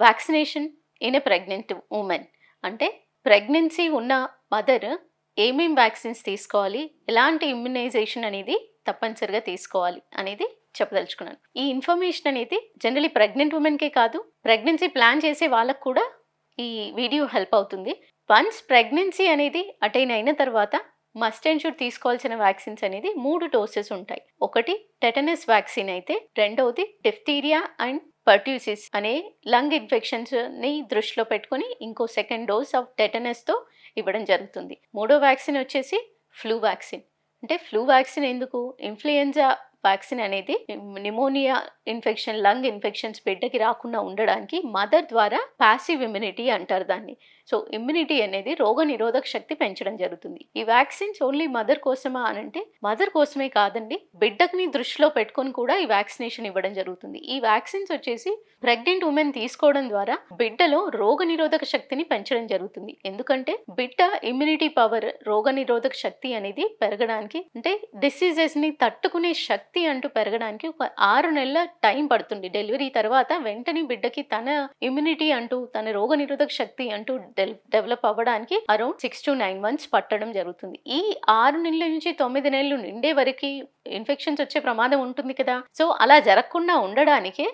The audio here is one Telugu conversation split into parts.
Vaccination in a pregnant women అంటే ప్రెగ్నెన్సీ ఉన్న మదర్ ఏమేం వ్యాక్సిన్స్ తీసుకోవాలి, ఎలాంటి ఇమ్యునైజేషన్ అనేది తప్పనిసరిగా తీసుకోవాలి అనేది చెప్పదలుచుకున్నాను. ఈ ఇన్ఫర్మేషన్ అనేది జనరలీ ప్రెగ్నెంట్ ఉమెన్కే కాదు, ప్రెగ్నెన్సీ ప్లాన్ చేసే వాళ్ళకు కూడా ఈ వీడియో హెల్ప్ అవుతుంది. వన్స్ ప్రెగ్నెన్సీ అనేది అటైన్ అయిన తర్వాత మస్ట్ అండ్ షుడ్ తీసుకోవాల్సిన వ్యాక్సిన్స్ అనేది 3 డోసెస్ ఉంటాయి. ఒకటి టెటనస్ వ్యాక్సిన్ అయితే, రెండవది డిఫ్తీరియా అండ్ పర్ట్యూసిస్ అనే లంగ్ ఇన్ఫెక్షన్స్ ని దృష్టిలో పెట్టుకొని ఇంకో సెకండ్ డోస్ ఆఫ్ టెటనస్ తో ఇవ్వడం జరుగుతుంది. మూడో వ్యాక్సిన్ వచ్చేసి ఫ్లూ వ్యాక్సిన్. అంటే ఫ్లూ వ్యాక్సిన్ ఎందుకు? ఇన్ఫ్లుయెంజా వ్యాక్సిన్ అనేది నిమోనియా ఇన్ఫెక్షన్, లంగ్ ఇన్ఫెక్షన్స్ బిడ్డకి రాకుండా ఉండడానికి మదర్ ద్వారా పాసివ్ ఇమ్యూనిటీ అంటారు దాన్ని. సో ఇమ్యూనిటీ అనేది రోగ నిరోధక శక్తి పెంచడం జరుగుతుంది. ఈ వ్యాక్సిన్స్ ఓన్లీ మదర్ కోసమా అనంటే మదర్ కోసమే కాదండి, బిడ్డని దృష్టిలో పెట్టుకొని కూడా ఈ వ్యాక్సినేషన్ ఇవ్వడం జరుగుతుంది. ఈ వ్యాక్సిన్స్ వచ్చేసి ప్రెగ్నెంట్ ఉమెన్ తీసుకోవడం ద్వారా బిడ్డలో రోగ నిరోధక శక్తిని పెంచడం జరుగుతుంది. ఎందుకంటే బిడ్డ ఇమ్యూనిటీ పవర్, రోగ నిరోధక శక్తి అనేది పెరగడానికి, అంటే డిసీజెస్ ని తట్టుకునే శక్తి అంటూ పెరగడానికి ఒక 6 నెలల టైం పడుతుంది. డెలివరీ తర్వాత వెంటనే బిడ్డకి తన ఇమ్యూనిటీ అంటూ, తన రోగ నిరోధక శక్తి అంటూ డెవలప్ అవ్వడానికి అరౌండ్ 6 to 9 months పట్టడం జరుగుతుంది. ఈ 6 నెలల నుంచి 9 నెలలు నిండే వరకు ఇన్ఫెక్షన్స్ వచ్చే ప్రమాదం ఉంటుంది కదా. సో అలా జరగకుండా ఉండడానికే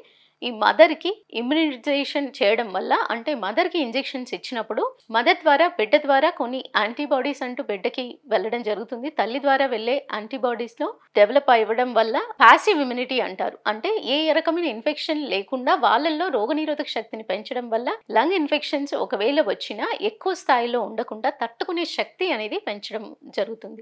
ఈ మదర్కి ఇమ్యునైజేషన్ చేయడం వల్ల, అంటే మదర్కి ఇంజెక్షన్స్ ఇచ్చినప్పుడు మదర్ ద్వారా బిడ్డ ద్వారా కొన్ని యాంటీబాడీస్ అంటూ బిడ్డకి వెళ్ళడం జరుగుతుంది. తల్లి ద్వారా వెళ్ళే యాంటీబాడీస్ లో డెవలప్ అవ్వడం వల్ల పాసివ్ ఇమ్యూనిటీ అంటారు. అంటే ఏ రకమైన ఇన్ఫెక్షన్ లేకుండా వాళ్ళల్లో రోగనిరోధక శక్తిని పెంచడం వల్ల లంగ్ ఇన్ఫెక్షన్స్ ఒకవేళ వచ్చినా ఎక్కువ స్థాయిలో ఉండకుండా తట్టుకునే శక్తి అనేది పెంచడం జరుగుతుంది.